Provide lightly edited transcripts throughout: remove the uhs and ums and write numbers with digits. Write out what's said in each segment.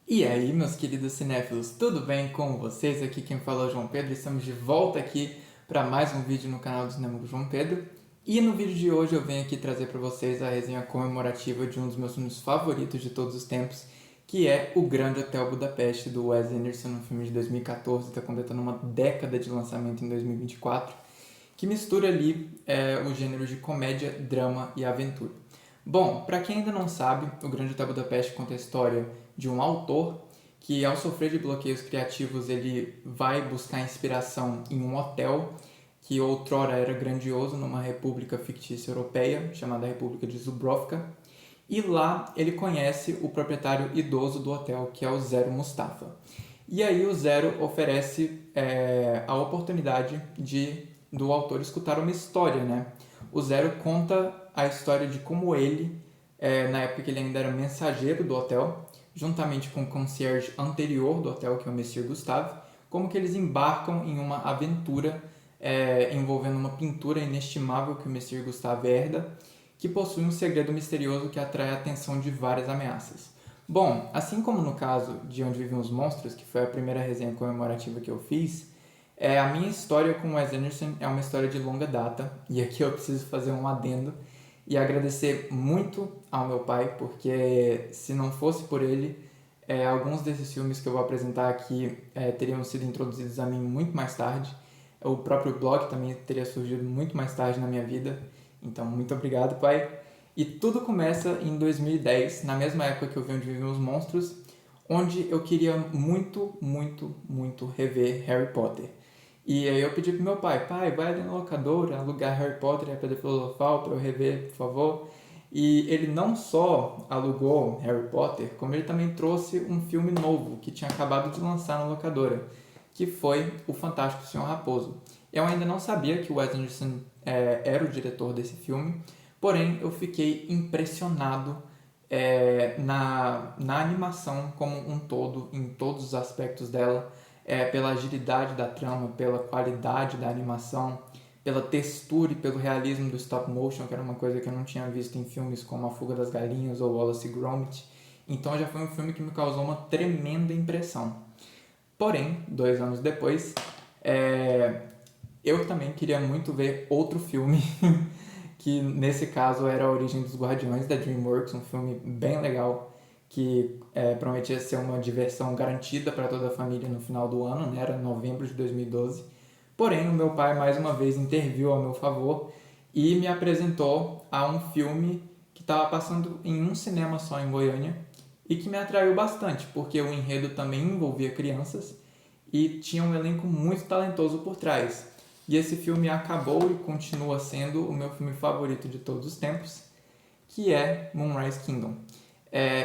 E aí, meus queridos cinéfilos, tudo bem com vocês? Aqui quem fala é o João Pedro. Estamos de volta aqui para mais um vídeo no canal do Cinema do João Pedro. E no vídeo de hoje eu venho aqui trazer para vocês a resenha comemorativa de um dos meus filmes favoritos de todos os tempos, que é O Grande Hotel Budapeste, do Wes Anderson, um filme de 2014, está completando uma década de lançamento em 2024, que mistura ali os gêneros de comédia, drama e aventura. Bom, para quem ainda não sabe, O Grande Hotel Budapeste conta a história de um autor que, ao sofrer de bloqueios criativos, ele vai buscar inspiração em um hotel que outrora era grandioso numa república fictícia europeia, chamada República de Dubrovka, e lá ele conhece o proprietário idoso do hotel, que é o Zero Mustafa. E aí o Zero oferece a oportunidade do autor escutar uma história, né? O Zero conta a história de como ele, na época que ele ainda era mensageiro do hotel, juntamente com o concierge anterior do hotel, que é o Monsieur Gustave, como que eles embarcam em uma aventura envolvendo uma pintura inestimável que o Monsieur Gustave herda, que possui um segredo misterioso que atrai a atenção de várias ameaças. Bom, assim como no caso de Onde Vivem os Monstros, que foi a primeira resenha comemorativa que eu fiz, a minha história com Wes Anderson é uma história de longa data, e aqui eu preciso fazer um adendo e agradecer muito ao meu pai, porque se não fosse por ele, alguns desses filmes que eu vou apresentar aqui teriam sido introduzidos a mim muito mais tarde. O próprio blog também teria surgido muito mais tarde na minha vida. Então, muito obrigado, pai. E tudo começa em 2010, na mesma época que eu vi Onde Vivem os Monstros, onde eu queria muito, muito, muito rever Harry Potter. E aí eu pedi pro meu pai, vai ali na locadora, alugar Harry Potter e a Pedra Filosofal para eu rever, por favor. E ele não só alugou Harry Potter, como ele também trouxe um filme novo que tinha acabado de lançar na locadora, que foi O Fantástico Senhor Raposo. Eu ainda não sabia que o Wes Anderson era o diretor desse filme, porém eu fiquei impressionado na animação como um todo, em todos os aspectos dela, pela agilidade da trama, pela qualidade da animação, pela textura e pelo realismo do stop motion, que era uma coisa que eu não tinha visto em filmes como A Fuga das Galinhas ou Wallace e Gromit. Então já foi um filme que me causou uma tremenda impressão. Porém, 2 anos depois, eu também queria muito ver outro filme, que nesse caso era A Origem dos Guardiões, da DreamWorks, um filme bem legal, que prometia ser uma diversão garantida para toda a família no final do ano, né? Era novembro de 2012. Porém, o meu pai mais uma vez interviu ao meu favor e me apresentou a um filme que estava passando em um cinema só em Goiânia e que me atraiu bastante, porque o enredo também envolvia crianças e tinha um elenco muito talentoso por trás. E esse filme acabou e continua sendo o meu filme favorito de todos os tempos, que é Moonrise Kingdom.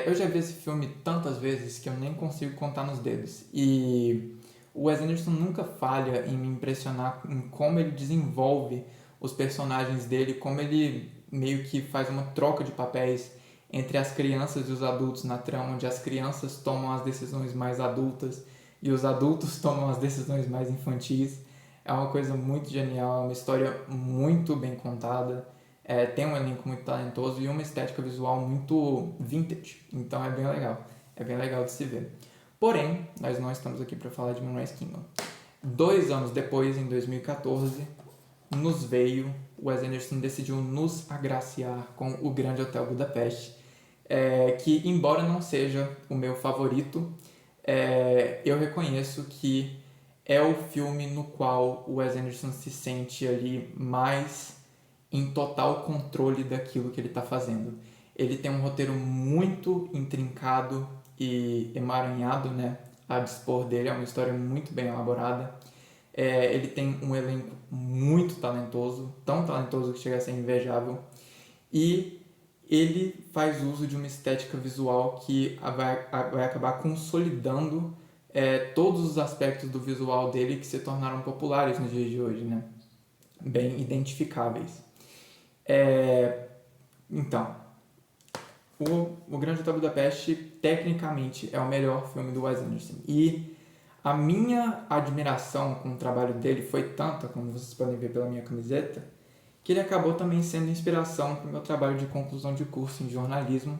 Eu já vi esse filme tantas vezes que eu nem consigo contar nos dedos. E o Wes Anderson nunca falha em me impressionar em como ele desenvolve os personagens dele, como ele meio que faz uma troca de papéis entre as crianças e os adultos na trama, onde as crianças tomam as decisões mais adultas e os adultos tomam as decisões mais infantis. É uma coisa muito genial, é uma história muito bem contada, tem um elenco muito talentoso e uma estética visual muito vintage, então é bem legal de se ver. Porém, nós não estamos aqui para falar de Moonrise Kingdom. 2 anos depois, em 2014, nos veio, o Wes Anderson decidiu nos agraciar com O Grande Hotel Budapeste, que embora não seja o meu favorito, eu reconheço que é o filme no qual o Wes Anderson se sente ali mais em total controle daquilo que ele está fazendo. Ele tem um roteiro muito intrincado e emaranhado, né, a dispor dele, é uma história muito bem elaborada. Ele tem um elenco muito talentoso, tão talentoso que chega a ser invejável, e ele faz uso de uma estética visual que vai acabar consolidando todos os aspectos do visual dele que se tornaram populares nos dias de hoje, né? Bem identificáveis. Então, o Grande Hotel Budapeste tecnicamente é o melhor filme do Wes Anderson. E a minha admiração com o trabalho dele foi tanta, como vocês podem ver pela minha camiseta, que ele acabou também sendo inspiração para o meu trabalho de conclusão de curso em jornalismo,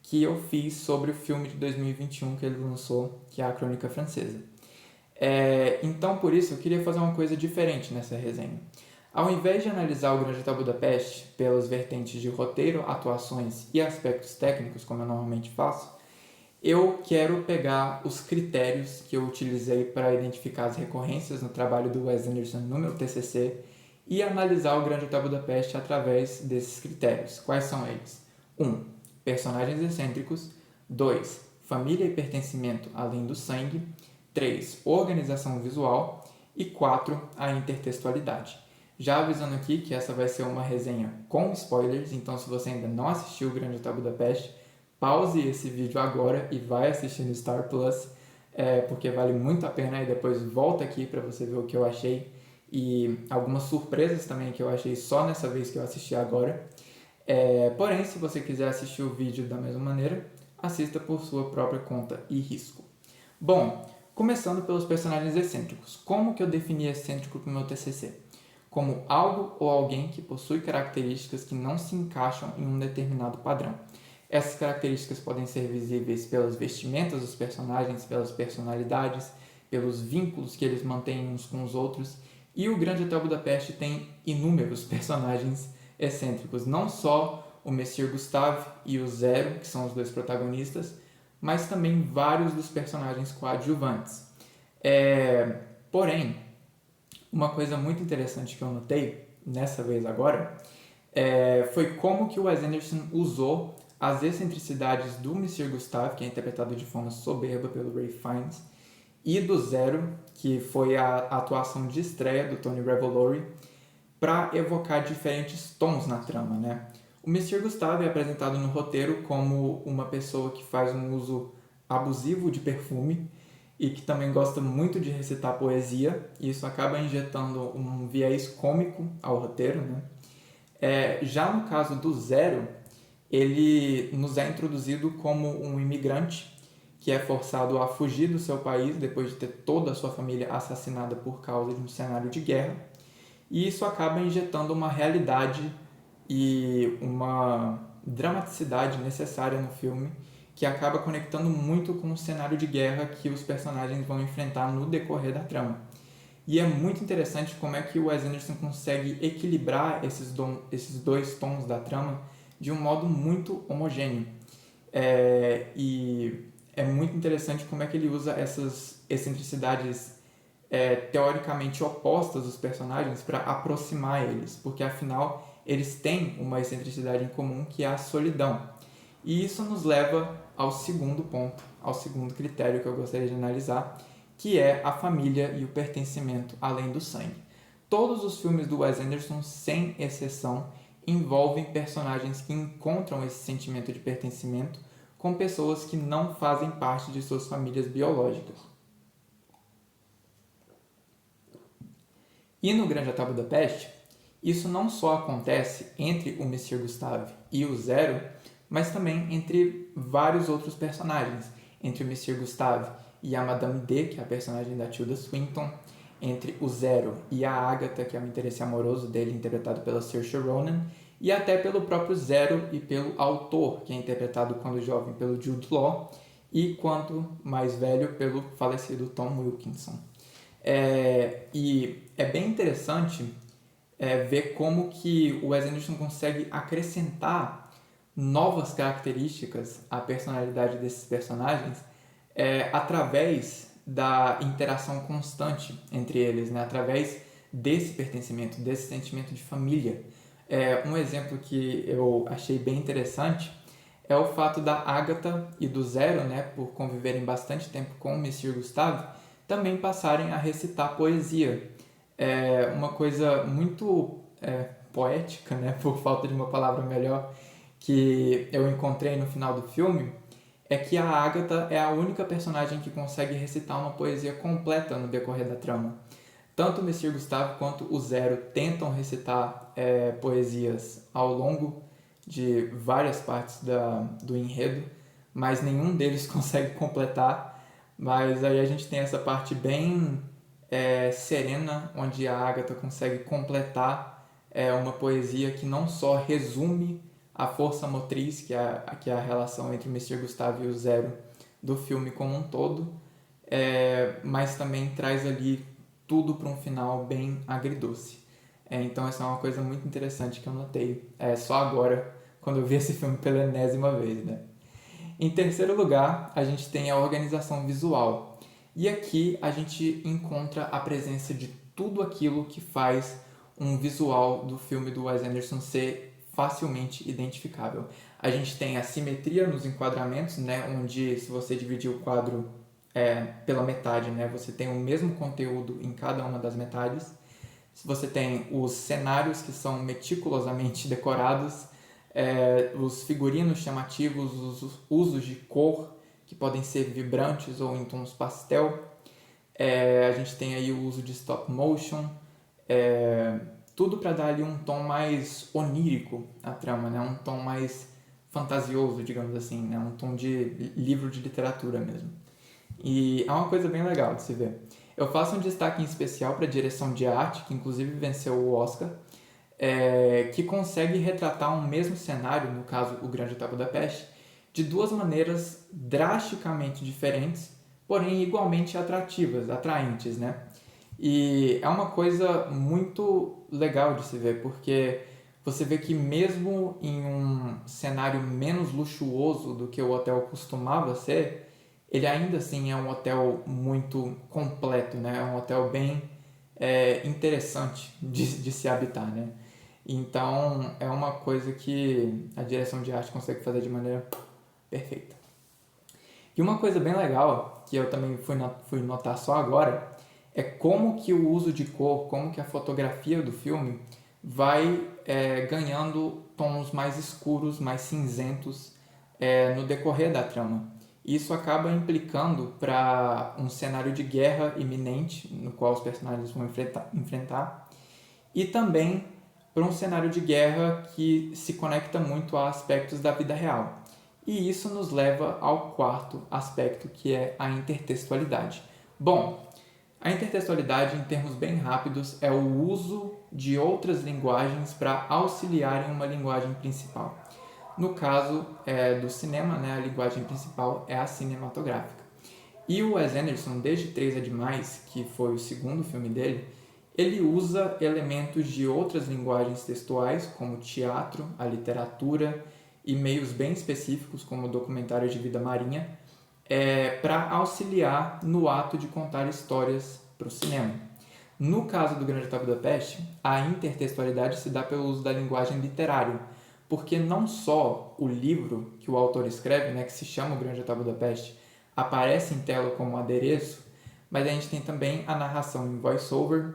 que eu fiz sobre o filme de 2021 que ele lançou, que é A Crônica Francesa. Então, por isso, eu queria fazer uma coisa diferente nessa resenha. Ao invés de analisar o Grande Hotel Budapeste pelas vertentes de roteiro, atuações e aspectos técnicos, como eu normalmente faço, eu quero pegar os critérios que eu utilizei para identificar as recorrências no trabalho do Wes Anderson no meu TCC e analisar o Grande Hotel Budapeste através desses critérios. Quais são eles? 1. Personagens excêntricos. 2. Família e pertencimento além do sangue. 3. Organização visual. E 4. A intertextualidade. Já avisando aqui que essa vai ser uma resenha com spoilers, então se você ainda não assistiu o Grande Hotel Budapeste, pause esse vídeo agora e vai assistir no Star Plus, porque vale muito a pena, e depois volta aqui para você ver o que eu achei e algumas surpresas também que eu achei só nessa vez que eu assisti agora. Porém, se você quiser assistir o vídeo da mesma maneira, assista por sua própria conta e risco. Bom, começando pelos personagens excêntricos. Como que eu defini excêntrico para o meu TCC? Como algo ou alguém que possui características que não se encaixam em um determinado padrão. Essas características podem ser visíveis pelas vestimentas dos personagens, pelas personalidades, pelos vínculos que eles mantêm uns com os outros. E o Grande Hotel Budapeste tem inúmeros personagens excêntricos, não só o Monsieur Gustave e o Zero, que são os dois protagonistas, mas também vários dos personagens coadjuvantes. Porém, uma coisa muito interessante que eu notei nessa vez agora foi como que o Wes Anderson usou as excentricidades do Monsieur Gustave, que é interpretado de forma soberba pelo Ralph Fiennes, e do Zero, que foi a atuação de estreia do Tony Revolori, para evocar diferentes tons na trama, né? O Monsieur Gustave é apresentado no roteiro como uma pessoa que faz um uso abusivo de perfume e que também gosta muito de recitar poesia, e isso acaba injetando um viés cômico ao roteiro, né? Já no caso do Zero, ele nos é introduzido como um imigrante que é forçado a fugir do seu país depois de ter toda a sua família assassinada por causa de um cenário de guerra, e isso acaba injetando uma realidade e uma dramaticidade necessária no filme, que acaba conectando muito com o cenário de guerra que os personagens vão enfrentar no decorrer da trama. E é muito interessante como é que o Wes Anderson consegue equilibrar esses dois tons da trama de um modo muito homogêneo. E é muito interessante como é que ele usa essas excentricidades teoricamente opostas dos personagens para aproximar eles, porque afinal eles têm uma excentricidade em comum, que é a solidão. E isso nos leva ao segundo ponto, ao segundo critério que eu gostaria de analisar, que é a família e o pertencimento além do sangue. Todos os filmes do Wes Anderson, sem exceção, envolvem personagens que encontram esse sentimento de pertencimento com pessoas que não fazem parte de suas famílias biológicas. E no Grande Hotel Budapeste, isso não só acontece entre o Monsieur Gustave e o Zero, mas também entre vários outros personagens, entre o Monsieur Gustave e a Madame D, que é a personagem da Tilda Swinton, entre o Zero e a Agatha, que é o interesse amoroso dele, interpretado pela Saoirse Ronan, e até pelo próprio Zero e pelo autor, que é interpretado quando jovem pelo Jude Law, e quanto mais velho pelo falecido Tom Wilkinson. E é bem interessante ver como que o Wes Anderson consegue acrescentar novas características à personalidade desses personagens através da interação constante entre eles, né? Através desse pertencimento, desse sentimento de família. Um exemplo que eu achei bem interessante é o fato da Agatha e do Zero, né, por conviverem bastante tempo com o Monsieur Gustave, também passarem a recitar poesia. Uma coisa muito poética, né, por falta de uma palavra melhor, que eu encontrei no final do filme, é que a Agatha é a única personagem que consegue recitar uma poesia completa no decorrer da trama. Tanto o Monsieur Gustave quanto o Zero tentam recitar poesias ao longo de várias partes do enredo, mas nenhum deles consegue completar. Mas aí a gente tem essa parte bem serena, onde a Agatha consegue completar uma poesia que não só resume a força motriz, que é a relação entre o Mr. Gustavo e o Zero do filme como um todo, mas também traz ali tudo para um final bem agridoce. Então essa é uma coisa muito interessante que eu notei só agora, quando eu vi esse filme pela enésima vez, né? Em terceiro lugar, a gente tem a organização visual. E aqui a gente encontra a presença de tudo aquilo que faz um visual do filme do Wes Anderson ser facilmente identificável. A gente tem a simetria nos enquadramentos, né, onde se você dividir o quadro pela metade, né, você tem o mesmo conteúdo em cada uma das metades. Você tem os cenários que são meticulosamente decorados, os figurinos chamativos, os usos de cor que podem ser vibrantes ou em tons pastel. A gente tem aí o uso de stop motion, tudo para dar ali um tom mais onírico à trama, né? Um tom mais fantasioso, digamos assim, né? Um tom de livro de literatura mesmo. E é uma coisa bem legal de se ver. Eu faço um destaque em especial para a direção de arte, que inclusive venceu o Oscar, que consegue retratar um mesmo cenário, no caso o Grande Hotel Budapeste, de duas maneiras drasticamente diferentes, porém igualmente atraentes, né? E é uma coisa muito legal de se ver, porque você vê que mesmo em um cenário menos luxuoso do que o hotel costumava ser, ele ainda assim é um hotel muito completo, né? É um hotel bem interessante de se habitar, né? Então é uma coisa que a direção de arte consegue fazer de maneira perfeita. E uma coisa bem legal, que eu também fui notar só agora, é como que o uso de cor, como que a fotografia do filme vai ganhando tons mais escuros, mais cinzentos no decorrer da trama. Isso acaba implicando para um cenário de guerra iminente, no qual os personagens vão enfrentar, e também para um cenário de guerra que se conecta muito a aspectos da vida real. E isso nos leva ao quarto aspecto, que é a intertextualidade. Bom, a intertextualidade, em termos bem rápidos, é o uso de outras linguagens para auxiliarem uma linguagem principal. No caso do cinema, né, a linguagem principal é a cinematográfica. E o Wes Anderson, desde 3 é Demais, que foi o segundo filme dele, ele usa elementos de outras linguagens textuais, como o teatro, a literatura e meios bem específicos, como documentários de vida marinha, para auxiliar no ato de contar histórias para o cinema. No caso do Grande Hotel Budapeste, a intertextualidade se dá pelo uso da linguagem literária, porque não só o livro que o autor escreve, né, que se chama O Grande Hotel Budapeste, aparece em tela como adereço, mas a gente tem também a narração em voice-over,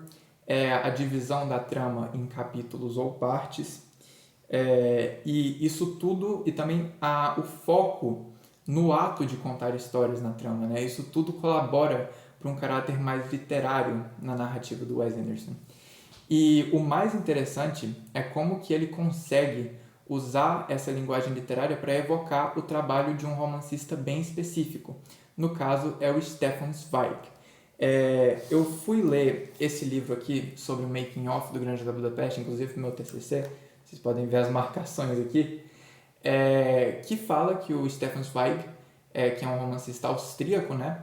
a divisão da trama em capítulos ou partes, e isso tudo, e também o foco no ato de contar histórias na trama, né? Isso tudo colabora para um caráter mais literário na narrativa do Wes Anderson. E o mais interessante é como que ele consegue usar essa linguagem literária para evocar o trabalho de um romancista bem específico. No caso, é o Stefan Zweig. Eu fui ler esse livro aqui sobre o making of do Grande Hotel Budapeste, inclusive no meu TCC, vocês podem ver as marcações aqui, que fala que o Stefan Zweig, que é um romancista austríaco, né,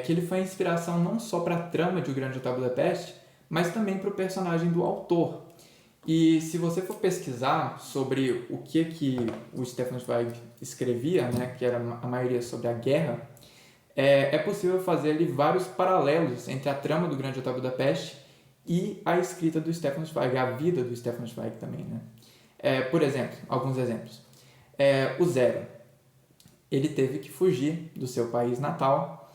que ele foi a inspiração não só para a trama de O Grande Hotel Budapeste, mas também para o personagem do autor. E se você for pesquisar sobre o que o Stefan Zweig escrevia, né, que era a maioria sobre a guerra, é possível fazer ali vários paralelos entre a trama do Grande Hotel Budapeste e a escrita do Stefan Zweig, a vida do Stefan Zweig também, né? Por exemplo, alguns exemplos. O Zero, ele teve que fugir do seu país natal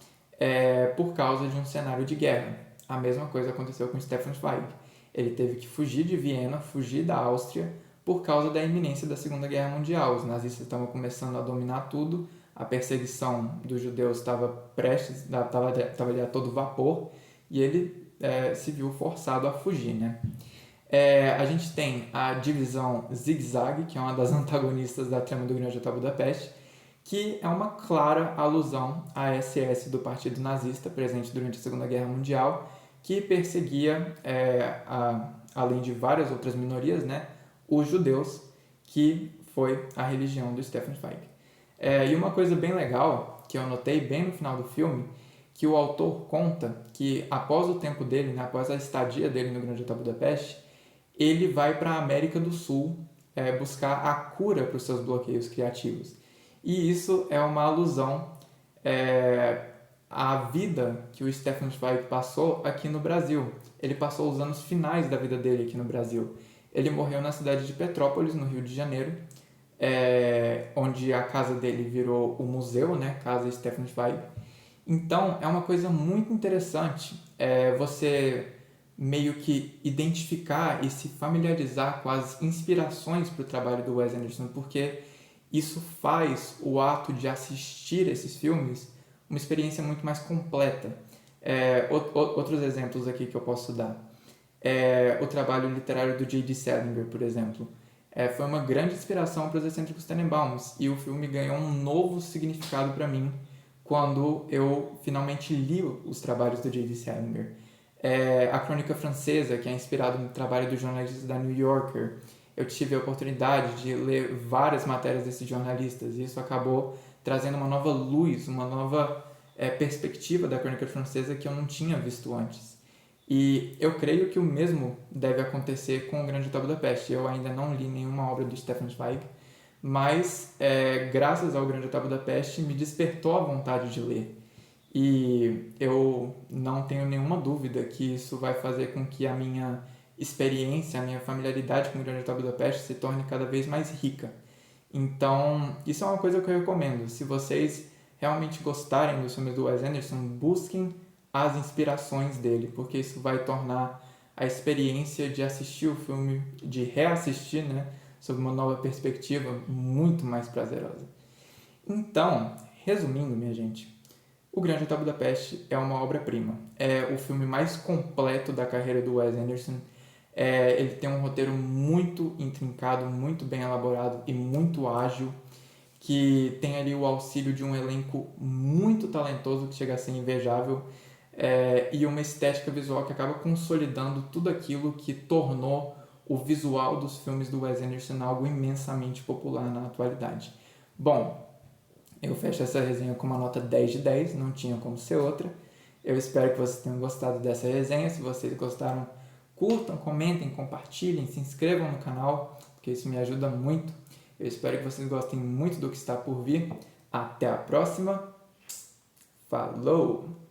por causa de um cenário de guerra. A mesma coisa aconteceu com Stefan Zweig. Ele teve que fugir de Viena, fugir da Áustria, por causa da iminência da Segunda Guerra Mundial. Os nazistas estavam começando a dominar tudo, a perseguição dos judeus estava ali a todo vapor, e ele se viu forçado a fugir, né? A gente tem a divisão Zig Zag, que é uma das antagonistas da trama do Grande Hotel Budapeste, que é uma clara alusão à SS do Partido Nazista, presente durante a Segunda Guerra Mundial, que perseguia, além de várias outras minorias, né, os judeus, que foi a religião do Stefan Zweig. E uma coisa bem legal, que eu notei bem no final do filme, que o autor conta que após o tempo dele, né, após a estadia dele no Grande Hotel Budapeste, ele vai para a América do Sul buscar a cura para os seus bloqueios criativos. E isso é uma alusão à vida que o Stefan Zweig passou aqui no Brasil. Ele passou os anos finais da vida dele aqui no Brasil. Ele morreu na cidade de Petrópolis, no Rio de Janeiro, onde a casa dele virou o museu, né, Casa Stefan Zweig. Então, é uma coisa muito interessante você meio que identificar e se familiarizar com as inspirações para o trabalho do Wes Anderson, porque isso faz o ato de assistir esses filmes uma experiência muito mais completa. Outros exemplos aqui que eu posso dar. O trabalho literário do J.D. Salinger, por exemplo. Foi uma grande inspiração para os Excêntricos Tenenbaums, e o filme ganhou um novo significado para mim quando eu finalmente li os trabalhos do J.D. Salinger. A Crônica Francesa, que é inspirado no trabalho do jornalista da New Yorker. Eu tive a oportunidade de ler várias matérias desses jornalistas, e isso acabou trazendo uma nova luz, uma nova perspectiva da Crônica Francesa que eu não tinha visto antes. E eu creio que o mesmo deve acontecer com o Grande Hotel Budapeste. Eu ainda não li nenhuma obra do Stefan Zweig, mas graças ao Grande Hotel Budapeste me despertou a vontade de ler. E eu não tenho nenhuma dúvida que isso vai fazer com que a minha experiência, a minha familiaridade com o Grande Hotel Budapeste se torne cada vez mais rica. Então, isso é uma coisa que eu recomendo. Se vocês realmente gostarem dos filmes do Wes Anderson, busquem as inspirações dele, porque isso vai tornar a experiência de assistir o filme, de reassistir, né, sob uma nova perspectiva, muito mais prazerosa. Então, resumindo, minha gente, O Grande Hotel Budapeste é uma obra-prima. É o filme mais completo da carreira do Wes Anderson. Ele tem um roteiro muito intrincado, muito bem elaborado e muito ágil, que tem ali o auxílio de um elenco muito talentoso, que chega a ser invejável, e uma estética visual que acaba consolidando tudo aquilo que tornou o visual dos filmes do Wes Anderson algo imensamente popular na atualidade. Bom, eu fecho essa resenha com uma nota 10 de 10, não tinha como ser outra. Eu espero que vocês tenham gostado dessa resenha. Se vocês gostaram, curtam, comentem, compartilhem, se inscrevam no canal, porque isso me ajuda muito. Eu espero que vocês gostem muito do que está por vir. Até a próxima. Falou!